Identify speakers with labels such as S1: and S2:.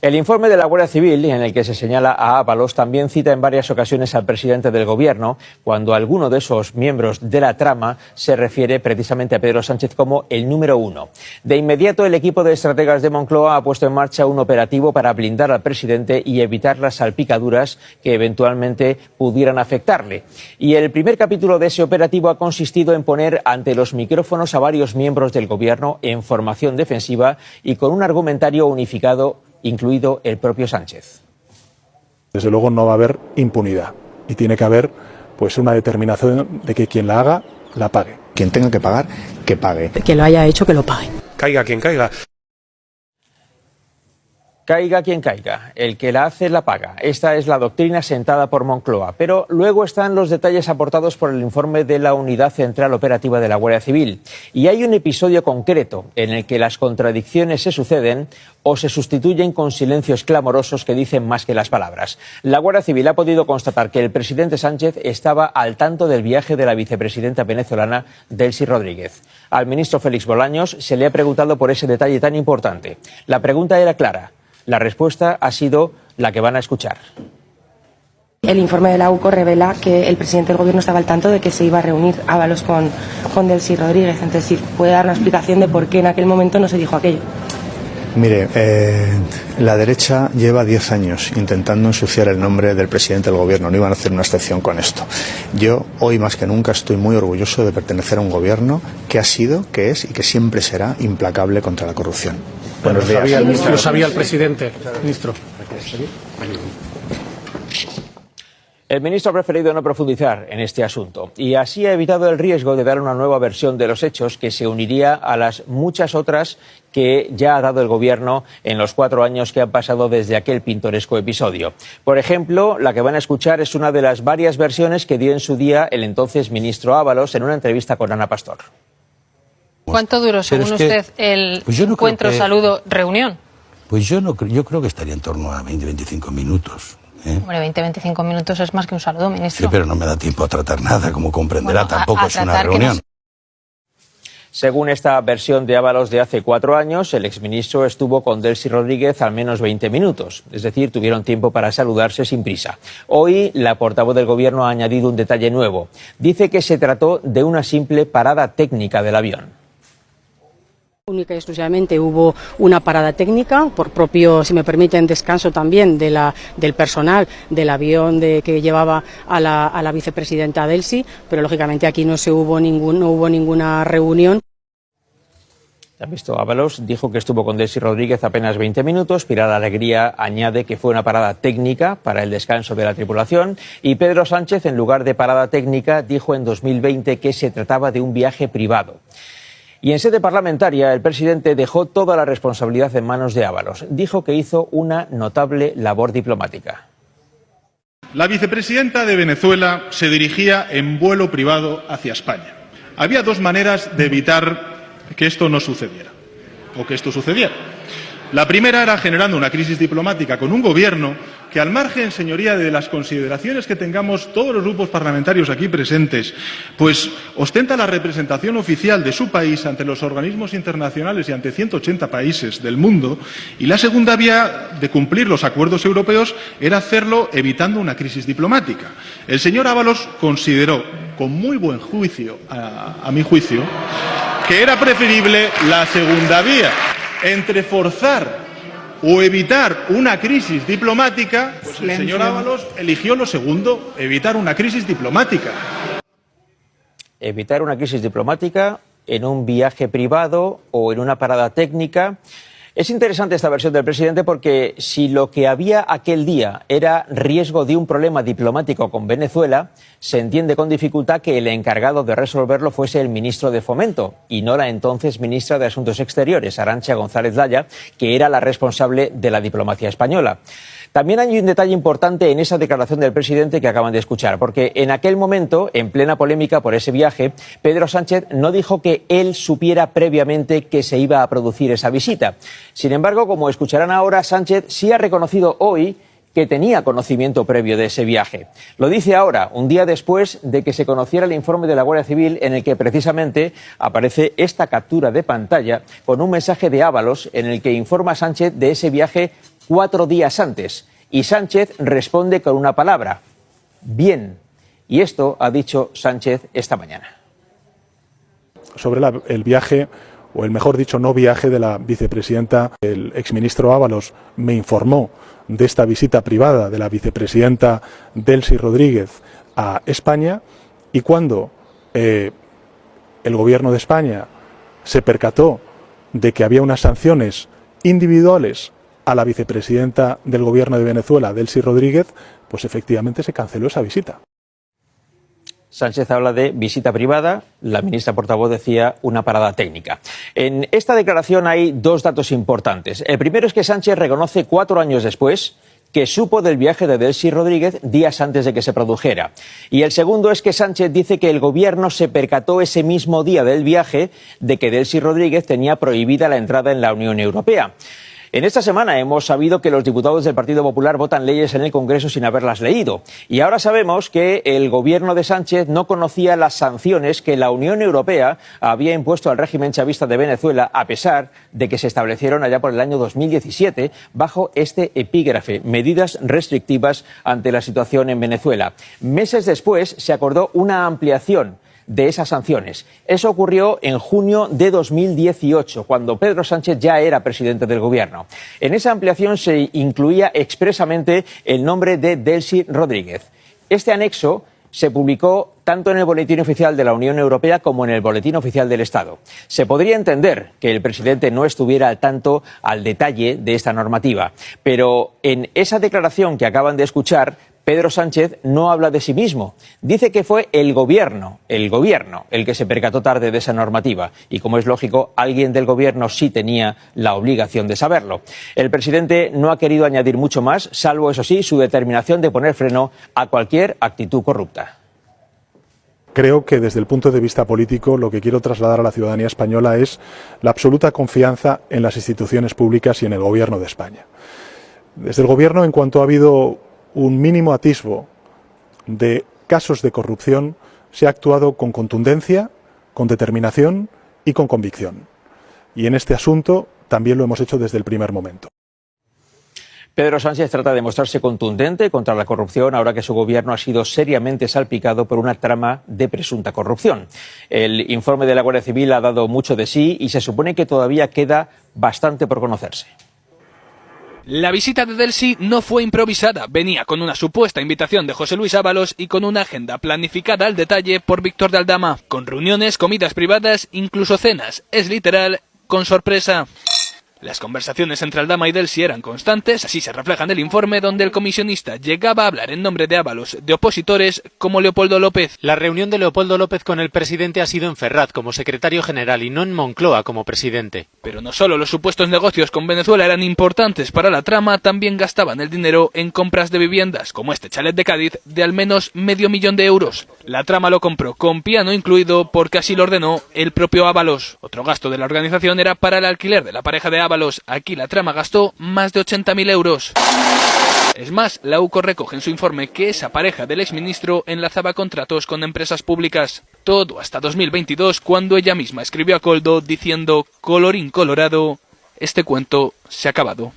S1: El informe de la Guardia Civil, en el que se señala a Ábalos, también cita en varias ocasiones al presidente del Gobierno, cuando alguno de esos miembros de la trama se refiere precisamente a Pedro Sánchez como el número uno. De inmediato, el equipo de estrategas de Moncloa ha puesto en marcha un operativo para blindar al presidente y evitar las salpicaduras que eventualmente pudieran afectarle. Y el primer capítulo de ese operativo ha consistido en poner ante los micrófonos a varios miembros del Gobierno en formación defensiva y con un argumentario unificado, incluido el propio Sánchez.
S2: Desde luego no va a haber impunidad y tiene que haber pues una determinación de que quien la haga, la pague.
S3: Quien tenga que pagar, que pague.
S4: Que lo haya hecho, que lo pague.
S5: Caiga quien caiga.
S1: Caiga quien caiga, el que la hace la paga. Esta es la doctrina sentada por Moncloa. Pero luego están los detalles aportados por el informe de la Unidad Central Operativa de la Guardia Civil. Y hay un episodio concreto en el que las contradicciones se suceden o se sustituyen con silencios clamorosos que dicen más que las palabras. La Guardia Civil ha podido constatar que el presidente Sánchez estaba al tanto del viaje de la vicepresidenta venezolana Delcy Rodríguez. Al ministro Félix Bolaños se le ha preguntado por ese detalle tan importante. La pregunta era clara. La respuesta ha sido la que van a escuchar.
S6: El informe de la UCO revela que el presidente del Gobierno estaba al tanto de que se iba a reunir Ábalos con Delcy Rodríguez. Entonces, ¿puede dar una explicación de por qué en aquel momento no se dijo aquello?
S3: Mire, la derecha lleva 10 años intentando ensuciar el nombre del presidente del Gobierno. No iban a hacer una excepción con esto. Yo, hoy más que nunca, estoy muy orgulloso de pertenecer a un Gobierno que ha sido, que es y que siempre será implacable contra la corrupción.
S2: Buenos días. Lo sabía el presidente, ministro.
S1: El ministro ha preferido no profundizar en este asunto y así ha evitado el riesgo de dar una nueva versión de los hechos que se uniría a las muchas otras que ya ha dado el Gobierno en los 4 años que han pasado desde aquel pintoresco episodio. Por ejemplo, la que van a escuchar es una de las varias versiones que dio en su día el entonces ministro Ábalos en una entrevista con Ana Pastor.
S7: ¿Cuánto duró, según usted, el encuentro, saludo, reunión?
S8: Pues yo creo que estaría en torno a 20-25 minutos.
S7: Hombre, 20-25 minutos es más que un saludo, ministro.
S8: Sí, pero no me da tiempo a tratar nada, como comprenderá, tampoco es una reunión.
S1: Según esta versión de Ábalos de hace 4 años, el exministro estuvo con Delcy Rodríguez al menos 20 minutos. Es decir, tuvieron tiempo para saludarse sin prisa. Hoy, la portavoz del Gobierno ha añadido un detalle nuevo. Dice que se trató de una simple parada técnica del avión.
S4: Única y exclusivamente hubo una parada técnica por propio, si me permiten, descanso también del personal del avión que llevaba a la vicepresidenta Delcy, pero lógicamente aquí no hubo ninguna reunión.
S1: ¿Han visto? Ábalos dijo que estuvo con Delcy Rodríguez apenas 20 minutos. Pilar Alegría añade que fue una parada técnica para el descanso de la tripulación. Y Pedro Sánchez, en lugar de parada técnica, dijo en 2020 que se trataba de un viaje privado. Y en sede parlamentaria, el presidente dejó toda la responsabilidad en manos de Ábalos. Dijo que hizo una notable labor diplomática.
S9: La vicepresidenta de Venezuela se dirigía en vuelo privado hacia España. Había 2 maneras de evitar que esto no sucediera, o que esto sucediera. La primera era generando una crisis diplomática con un gobierno que, al margen, señoría, de las consideraciones que tengamos todos los grupos parlamentarios aquí presentes, pues ostenta la representación oficial de su país ante los organismos internacionales y ante 180 países del mundo. Y la segunda vía de cumplir los acuerdos europeos era hacerlo evitando una crisis diplomática. El señor Ábalos consideró, con muy buen juicio, a mi juicio, que era preferible la segunda vía. Entre forzar o evitar una crisis diplomática, pues el señor Ábalos eligió lo segundo, evitar una crisis diplomática.
S1: Evitar una crisis diplomática en un viaje privado o en una parada técnica. Es interesante esta versión del presidente porque si lo que había aquel día era riesgo de un problema diplomático con Venezuela, se entiende con dificultad que el encargado de resolverlo fuese el ministro de Fomento y no la entonces ministra de Asuntos Exteriores, Arantxa González Laya, que era la responsable de la diplomacia española. También hay un detalle importante en esa declaración del presidente que acaban de escuchar, porque en aquel momento, en plena polémica por ese viaje, Pedro Sánchez no dijo que él supiera previamente que se iba a producir esa visita. Sin embargo, como escucharán ahora, Sánchez sí ha reconocido hoy que tenía conocimiento previo de ese viaje. Lo dice ahora, un día después de que se conociera el informe de la Guardia Civil en el que precisamente aparece esta captura de pantalla con un mensaje de Ábalos en el que informa a Sánchez de ese viaje 4 días antes. Y Sánchez responde con una palabra: bien. Y esto ha dicho Sánchez esta mañana.
S2: Sobre el viaje, o el mejor dicho, no viaje de la vicepresidenta, el exministro Ábalos me informó de esta visita privada de la vicepresidenta Delcy Rodríguez a España, y cuando el gobierno de España se percató de que había unas sanciones individuales a la vicepresidenta del gobierno de Venezuela, Delcy Rodríguez, pues efectivamente se canceló esa visita.
S1: Sánchez habla de visita privada, la ministra portavoz decía una parada técnica. En esta declaración hay 2 datos importantes. El primero es que Sánchez reconoce 4 años después que supo del viaje de Delcy Rodríguez días antes de que se produjera. Y el segundo es que Sánchez dice que el gobierno se percató ese mismo día del viaje de que Delcy Rodríguez tenía prohibida la entrada en la Unión Europea. En esta semana hemos sabido que los diputados del Partido Popular votan leyes en el Congreso sin haberlas leído. Y ahora sabemos que el gobierno de Sánchez no conocía las sanciones que la Unión Europea había impuesto al régimen chavista de Venezuela, a pesar de que se establecieron allá por el año 2017 bajo este epígrafe: medidas restrictivas ante la situación en Venezuela. Meses después se acordó una ampliación de esas sanciones. Eso ocurrió en junio de 2018, cuando Pedro Sánchez ya era presidente del gobierno. En esa ampliación se incluía expresamente el nombre de Delcy Rodríguez. Este anexo se publicó tanto en el Boletín Oficial de la Unión Europea como en el Boletín Oficial del Estado. Se podría entender que el presidente no estuviera al tanto, al detalle de esta normativa, pero en esa declaración que acaban de escuchar, Pedro Sánchez no habla de sí mismo. Dice que fue el gobierno el que se percató tarde de esa normativa. Y como es lógico, alguien del gobierno sí tenía la obligación de saberlo. El presidente no ha querido añadir mucho más, salvo, eso sí, su determinación de poner freno a cualquier actitud corrupta.
S2: Creo que desde el punto de vista político lo que quiero trasladar a la ciudadanía española es la absoluta confianza en las instituciones públicas y en el gobierno de España. Desde el gobierno, en cuanto ha habido un mínimo atisbo de casos de corrupción, se ha actuado con contundencia, con determinación y con convicción. Y en este asunto también lo hemos hecho desde el primer momento.
S1: Pedro Sánchez trata de mostrarse contundente contra la corrupción ahora que su gobierno ha sido seriamente salpicado por una trama de presunta corrupción. El informe de la Guardia Civil ha dado mucho de sí y se supone que todavía queda bastante por conocerse.
S5: La visita de Delcy no fue improvisada, venía con una supuesta invitación de José Luis Ábalos y con una agenda planificada al detalle por Víctor de Aldama, con reuniones, comidas privadas, incluso cenas, es literal, con sorpresa. Las conversaciones entre Aldama y Delcy eran constantes, así se refleja en el informe, donde el comisionista llegaba a hablar en nombre de Ábalos de opositores como Leopoldo López.
S10: La reunión de Leopoldo López con el presidente ha sido en Ferraz como secretario general y no en Moncloa como presidente.
S5: Pero no solo los supuestos negocios con Venezuela eran importantes para la trama, también gastaban el dinero en compras de viviendas, como este chalet de Cádiz, de al menos $500.000 euros. La trama lo compró con piano incluido porque así lo ordenó el propio Ábalos. Otro gasto de la organización era para el alquiler de la pareja de Ábalos. Aquí la trama gastó más de 80.000 euros. Es más, la UCO recoge en su informe que esa pareja del exministro enlazaba contratos con empresas públicas. Todo hasta 2022, cuando ella misma escribió a Koldo diciendo: colorín colorado, este cuento se ha acabado.